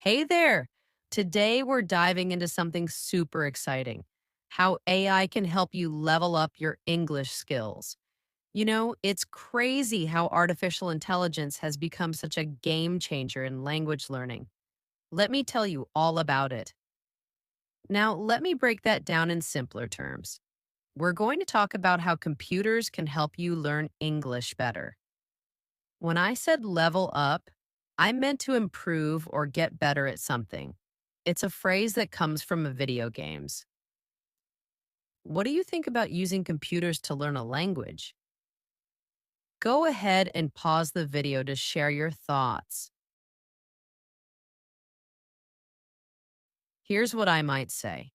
Hey there! Today we're diving into something super exciting, how AI can help you level up your English skills. It's crazy how artificial intelligence has become such a game changer in language learning. Let me tell you all about it. Now, let me break that down in simpler terms. We're going to talk about how computers can help you learn English better. When I said level up, I meant to improve or get better at something. It's a phrase that comes from video games. What do you think about using computers to learn a language? Go ahead and pause the video to share your thoughts. Here's what I might say.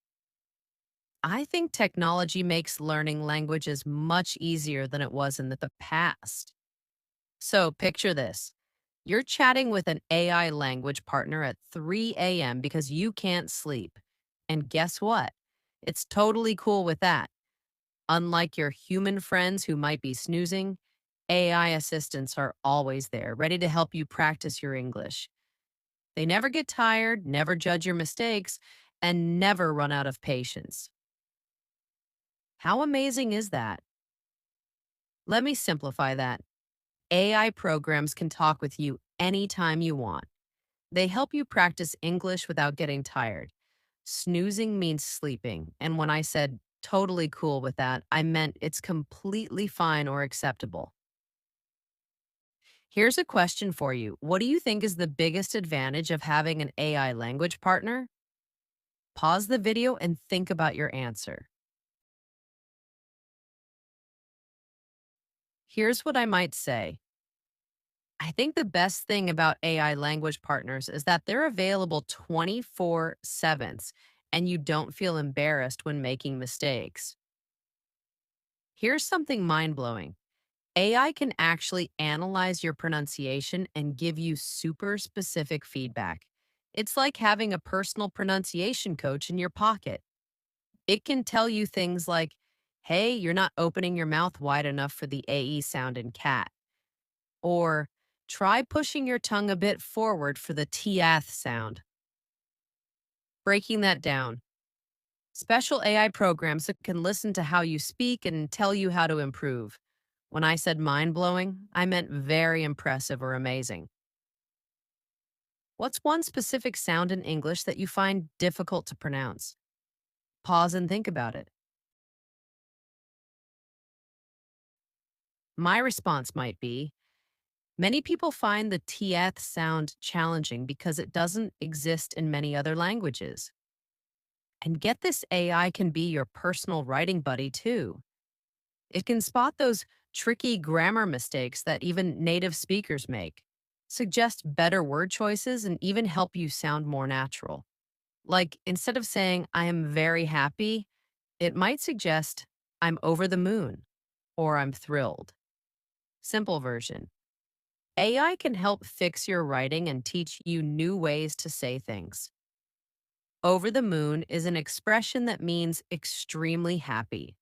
I think technology makes learning languages much easier than it was in the past. So picture this. You're chatting with an AI language partner at 3 a.m. because you can't sleep. And guess what? It's totally cool with that. Unlike your human friends who might be snoozing, AI assistants are always there, ready to help you practice your English. They never get tired, never judge your mistakes, and never run out of patience. How amazing is that? Let me simplify that. AI programs can talk with you anytime you want. They help you practice English without getting tired. Snoozing means sleeping. And when I said totally cool with that, I meant it's completely fine or acceptable. Here's a question for you. What do you think is the biggest advantage of having an AI language partner? Pause the video and think about your answer. Here's what I might say. I think the best thing about AI language partners is that they're available 24/7 and you don't feel embarrassed when making mistakes. Here's something mind blowing. AI can actually analyze your pronunciation and give you super specific feedback. It's like having a personal pronunciation coach in your pocket. It can tell you things like, hey, you're not opening your mouth wide enough for the AE sound in cat. Or try pushing your tongue a bit forward for the TAth sound. Breaking that down. Special AI programs that can listen to how you speak and tell you how to improve. When I said mind blowing, I meant very impressive or amazing. What's one specific sound in English that you find difficult to pronounce? Pause and think about it. My response might be many people find the TF sound challenging because it doesn't exist in many other languages. And get this, AI can be your personal writing buddy too. It can spot those tricky grammar mistakes that even native speakers make, suggest better word choices, and even help you sound more natural. Like instead of saying, I am very happy, it might suggest, I'm over the moon or I'm thrilled. Simple version. AI can help fix your writing and teach you new ways to say things. Over the moon is an expression that means extremely happy.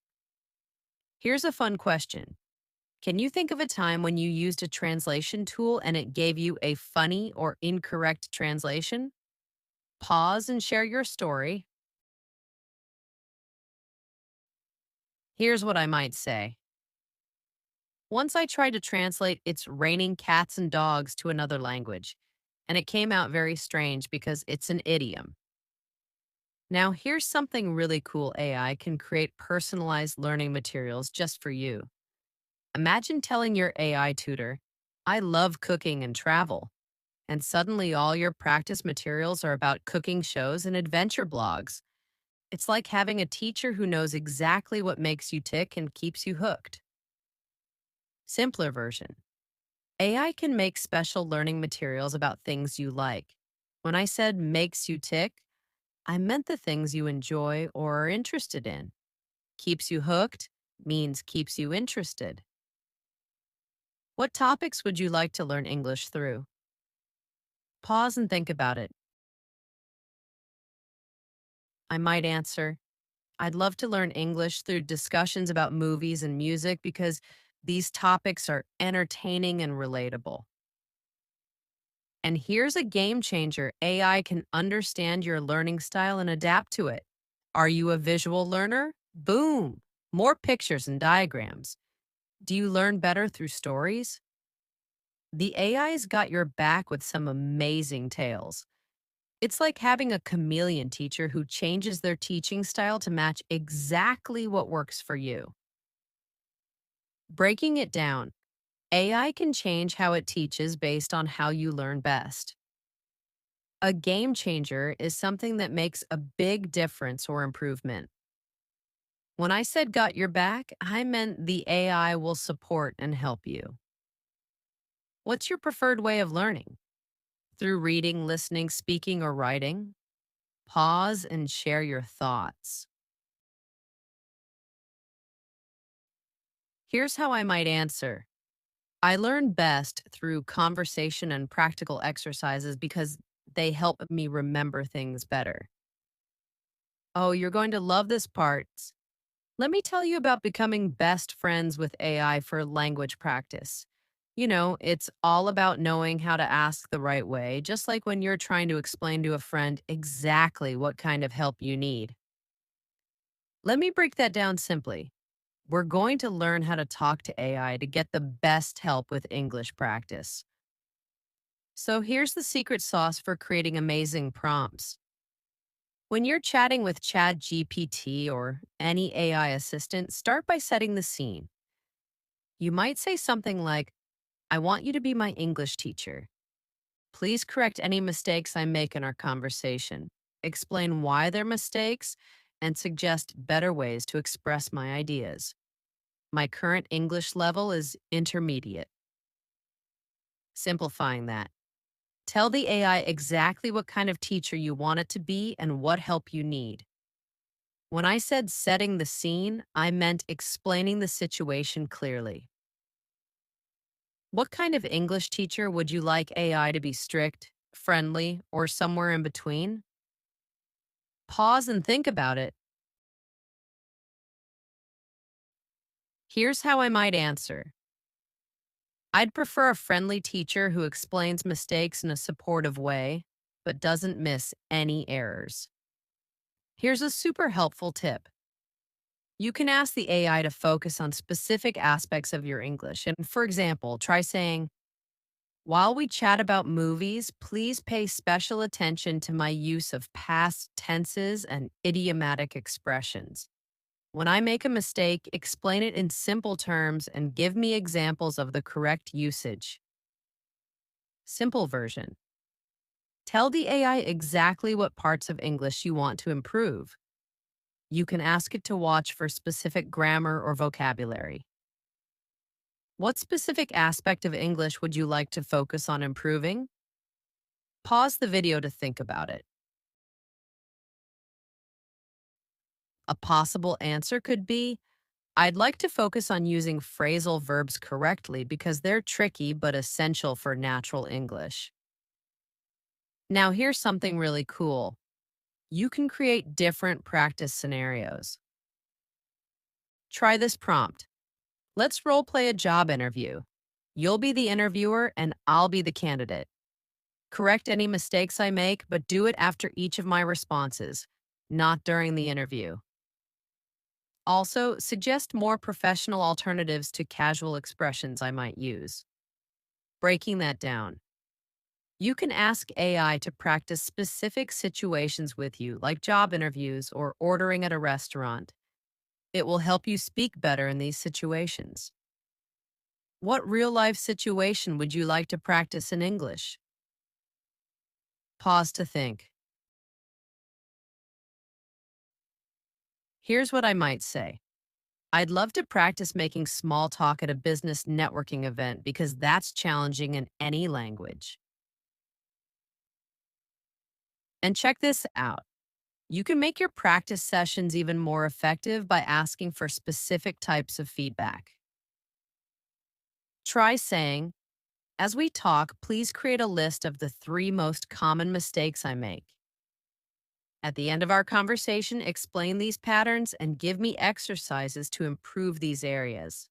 Here's a fun question. Can you think of a time when you used a translation tool and it gave you a funny or incorrect translation? Pause and share your story. Here's what I might say. Once I tried to translate "it's raining cats and dogs" to another language, and it came out very strange because it's an idiom. Now, here's something really cool. AI can create personalized learning materials just for you. Imagine telling your AI tutor, I love cooking and travel, and suddenly all your practice materials are about cooking shows and adventure blogs. It's like having a teacher who knows exactly what makes you tick and keeps you hooked. Simpler version. AI can make special learning materials about things you like. When I said makes you tick, I meant the things you enjoy or are interested in. Keeps you hooked means keeps you interested. What topics would you like to learn English through? Pause and think about it. I might answer, I'd love to learn English through discussions about movies and music because these topics are entertaining and relatable. And here's a game changer: AI can understand your learning style and adapt to it. Are you a visual learner? Boom! More pictures and diagrams. Do you learn better through stories? The AI's got your back with some amazing tales. It's like having a chameleon teacher who changes their teaching style to match exactly what works for you. Breaking it down, AI can change how it teaches based on how you learn best. A game changer is something that makes a big difference or improvement. When I said got your back, I meant the AI will support and help you. What's your preferred way of learning? Through reading, listening, speaking, or writing? Pause and share your thoughts. Here's how I might answer. I learn best through conversation and practical exercises because they help me remember things better. Oh, you're going to love this part. Let me tell you about becoming best friends with AI for language practice. It's all about knowing how to ask the right way, just like when you're trying to explain to a friend exactly what kind of help you need. Let me break that down simply. We're going to learn how to talk to AI to get the best help with English practice. So here's the secret sauce for creating amazing prompts. When you're chatting with ChatGPT or any AI assistant, start by setting the scene. You might say something like, I want you to be my English teacher. Please correct any mistakes I make in our conversation. Explain why they're mistakes and suggest better ways to express my ideas. My current English level is intermediate. Simplifying that. Tell the AI exactly what kind of teacher you want it to be and what help you need. When I said setting the scene, I meant explaining the situation clearly. What kind of English teacher would you like AI to be: strict, friendly, or somewhere in between? Pause and think about it. Here's how I might answer. I'd prefer a friendly teacher who explains mistakes in a supportive way, but doesn't miss any errors. Here's a super helpful tip. You can ask the AI to focus on specific aspects of your English. And for example, try saying, while we chat about movies, please pay special attention to my use of past tenses and idiomatic expressions. When I make a mistake, explain it in simple terms and give me examples of the correct usage. Simple version. Tell the AI exactly what parts of English you want to improve. You can ask it to watch for specific grammar or vocabulary. What specific aspect of English would you like to focus on improving? Pause the video to think about it. A possible answer could be, I'd like to focus on using phrasal verbs correctly because they're tricky but essential for natural English. Now, here's something really cool. You can create different practice scenarios. Try this prompt. Let's role play a job interview. You'll be the interviewer and I'll be the candidate. Correct any mistakes I make, but do it after each of my responses, not during the interview. Also, suggest more professional alternatives to casual expressions I might use. Breaking that down. You can ask AI to practice specific situations with you, like job interviews or ordering at a restaurant. It will help you speak better in these situations. What real life situation would you like to practice in English? Pause to think. Here's what I might say. I'd love to practice making small talk at a business networking event because that's challenging in any language. And check this out. You can make your practice sessions even more effective by asking for specific types of feedback. Try saying, as we talk, please create a list of the 3 most common mistakes I make. At the end of our conversation, explain these patterns and give me exercises to improve these areas.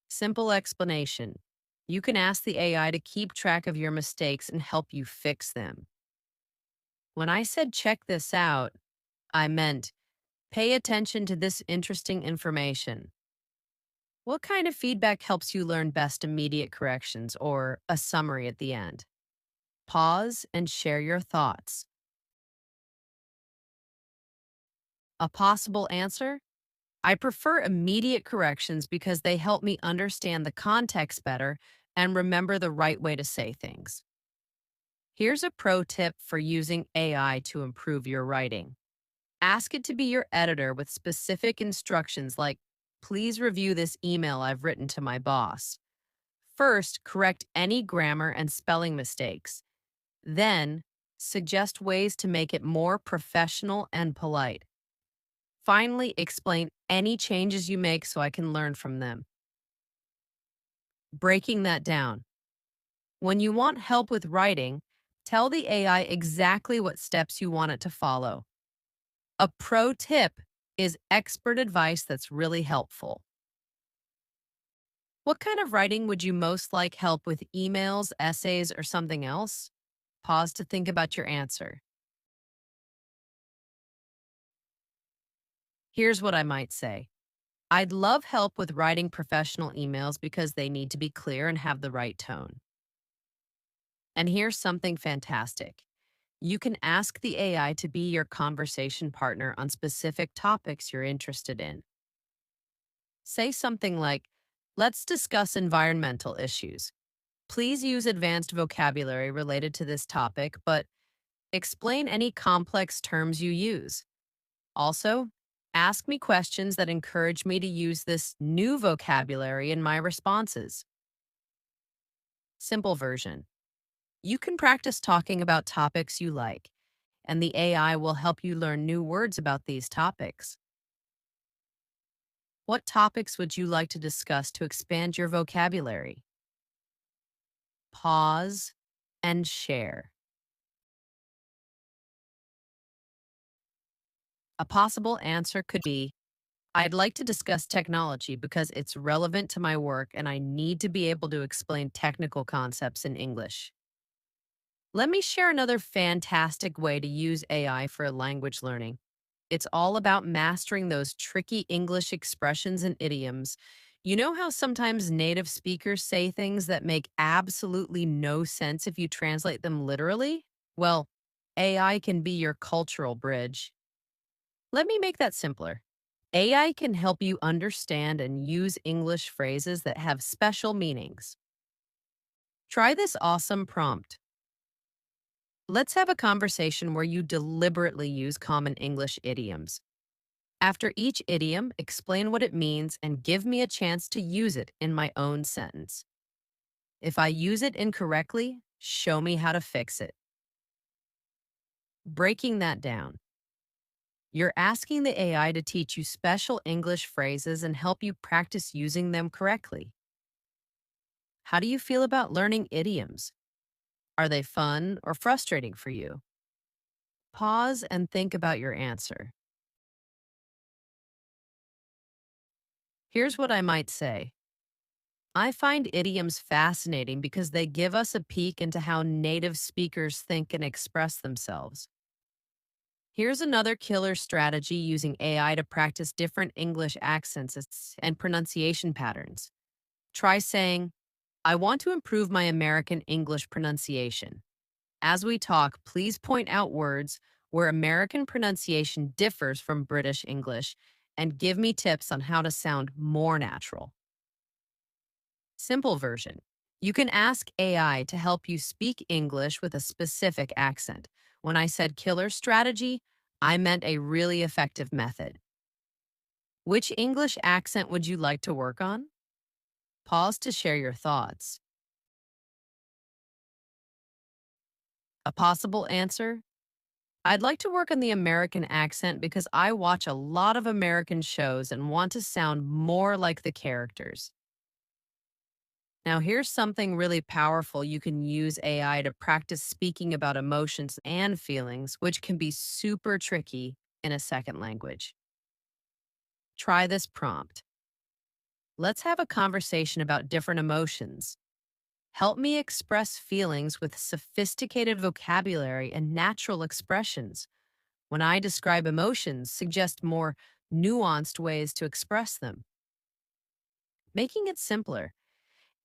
Simple explanation. You can ask the AI to keep track of your mistakes and help you fix them. When I said check this out, I meant pay attention to this interesting information. What kind of feedback helps you learn best immediate corrections or a summary at the end? Pause and share your thoughts. A possible answer? I prefer immediate corrections because they help me understand the context better and remember the right way to say things. Here's a pro tip for using AI to improve your writing. Ask it to be your editor with specific instructions like, please review this email I've written to my boss. First, correct any grammar and spelling mistakes. Then, suggest ways to make it more professional and polite. Finally, explain any changes you make so I can learn from them. Breaking that down. When you want help with writing, tell the AI exactly what steps you want it to follow. A pro tip is expert advice that's really helpful. What kind of writing would you most like help with, emails, essays, or something else? Pause to think about your answer. Here's what I might say. I'd love help with writing professional emails because they need to be clear and have the right tone. And here's something fantastic. You can ask the AI to be your conversation partner on specific topics you're interested in. Say something like, let's discuss environmental issues. Please use advanced vocabulary related to this topic, but explain any complex terms you use. Also, ask me questions that encourage me to use this new vocabulary in my responses. Simple version. You can practice talking about topics you like, and the AI will help you learn new words about these topics. What topics would you like to discuss to expand your vocabulary? Pause and share. A possible answer could be, I'd like to discuss technology because it's relevant to my work and I need to be able to explain technical concepts in English. Let me share another fantastic way to use AI for language learning. It's all about mastering those tricky English expressions and idioms. You know how sometimes native speakers say things that make absolutely no sense if you translate them literally? Well, AI can be your cultural bridge. Let me make that simpler. AI can help you understand and use English phrases that have special meanings. Try this awesome prompt. Let's have a conversation where you deliberately use common English idioms. After each idiom, explain what it means and give me a chance to use it in my own sentence. If I use it incorrectly, show me how to fix it. Breaking that down. You're asking the AI to teach you special English phrases and help you practice using them correctly. How do you feel about learning idioms? Are they fun or frustrating for you? Pause and think about your answer. Here's what I might say. I find idioms fascinating because they give us a peek into how native speakers think and express themselves. Here's another killer strategy using AI to practice different English accents and pronunciation patterns. Try saying, I want to improve my American English pronunciation. As we talk, please point out words where American pronunciation differs from British English and give me tips on how to sound more natural. Simple version. You can ask AI to help you speak English with a specific accent. When I said killer strategy, I meant a really effective method. Which English accent would you like to work on? Pause to share your thoughts. A possible answer? I'd like to work on the American accent because I watch a lot of American shows and want to sound more like the characters. Now, here's something really powerful you can use AI to practice speaking about emotions and feelings, which can be super tricky in a second language. Try this prompt. Let's have a conversation about different emotions. Help me express feelings with sophisticated vocabulary and natural expressions. When I describe emotions, suggest more nuanced ways to express them. Making it simpler,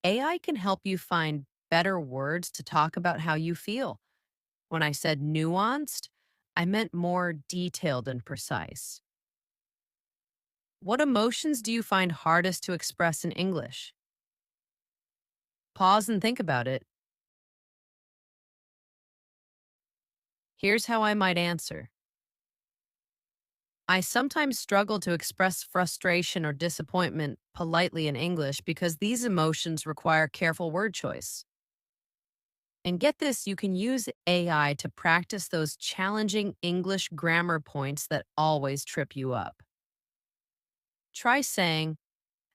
AI can help you find better words to talk about how you feel. When I said nuanced, I meant more detailed and precise. What emotions do you find hardest to express in English? Pause and think about it. Here's how I might answer. I sometimes struggle to express frustration or disappointment politely in English because these emotions require careful word choice. And get this, you can use AI to practice those challenging English grammar points that always trip you up. Try saying,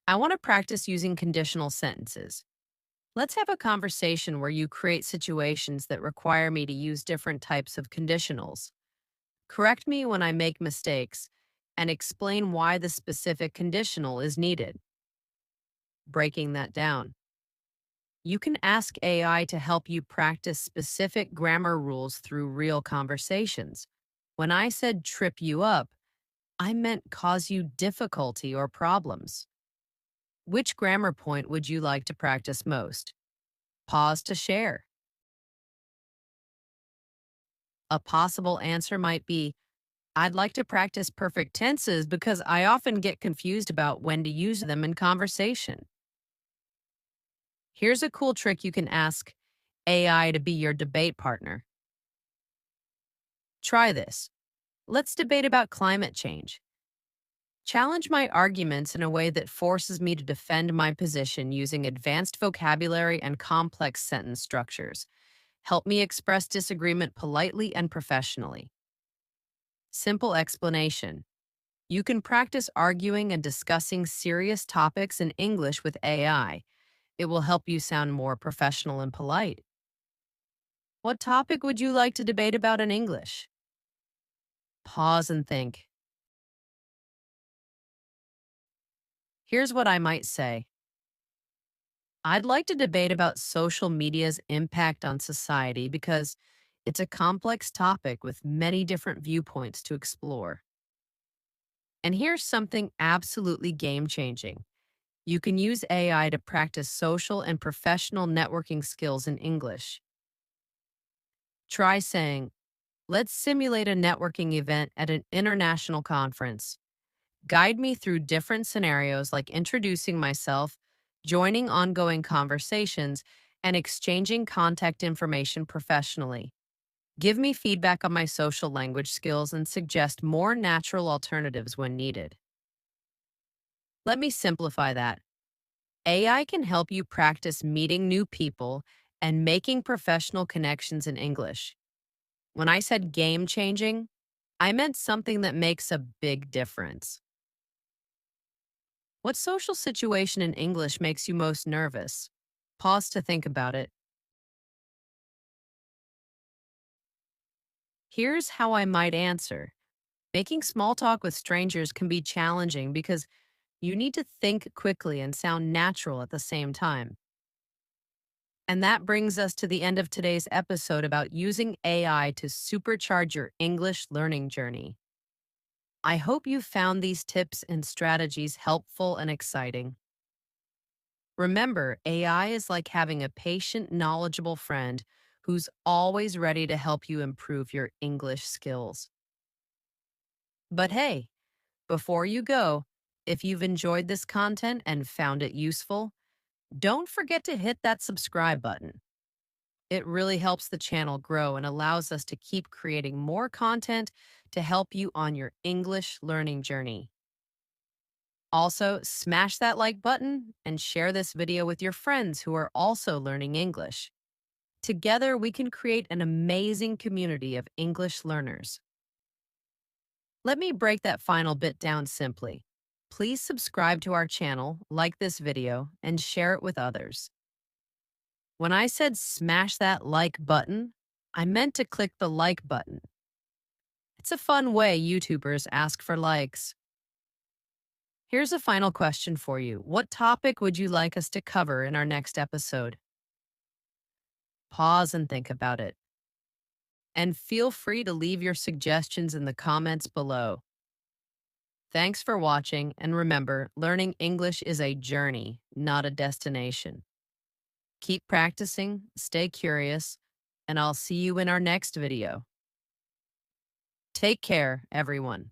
I want to practice using conditional sentences. Let's have a conversation where you create situations that require me to use different types of conditionals. Correct me when I make mistakes and explain why the specific conditional is needed. Breaking that down. You can ask AI to help you practice specific grammar rules through real conversations. When I said trip you up, I meant cause you difficulty or problems. Which grammar point would you like to practice most? Pause to share. A possible answer might be, I'd like to practice perfect tenses because I often get confused about when to use them in conversation. Here's a cool trick you can ask AI to be your debate partner. Try this. Let's debate about climate change. Challenge my arguments in a way that forces me to defend my position using advanced vocabulary and complex sentence structures. Help me express disagreement politely and professionally. Simple explanation. You can practice arguing and discussing serious topics in English with AI. It will help you sound more professional and polite. What topic would you like to debate about in English? Pause and think. Here's what I might say. I'd like to debate about social media's impact on society because it's a complex topic with many different viewpoints to explore. And here's something absolutely game changing. You can use AI to practice social and professional networking skills in English. Try saying, let's simulate a networking event at an international conference. Guide me through different scenarios like introducing myself, joining ongoing conversations, and exchanging contact information professionally. Give me feedback on my social language skills and suggest more natural alternatives when needed. Let me simplify that. AI can help you practice meeting new people and making professional connections in English. When I said game changing, I meant something that makes a big difference. What social situation in English makes you most nervous? Pause to think about it. Here's how I might answer. Making small talk with strangers can be challenging because you need to think quickly and sound natural at the same time. And that brings us to the end of today's episode about using AI to supercharge your English learning journey. I hope you found these tips and strategies helpful and exciting. Remember, AI is like having a patient, knowledgeable friend who's always ready to help you improve your English skills. But hey, before you go, if you've enjoyed this content and found it useful, don't forget to hit that subscribe button. It really helps the channel grow and allows us to keep creating more content to help you on your English learning journey. Also, smash that like button and share this video with your friends who are also learning English. Together, we can create an amazing community of English learners. Let me break that final bit down simply. Please subscribe to our channel, like this video, and share it with others. When I said smash that like button, I meant to click the like button. It's a fun way YouTubers ask for likes. Here's a final question for you. What topic would you like us to cover in our next episode? Pause and think about it. And feel free to leave your suggestions in the comments below. Thanks for watching, and remember, learning English is a journey, not a destination. Keep practicing, stay curious, and I'll see you in our next video. Take care, everyone.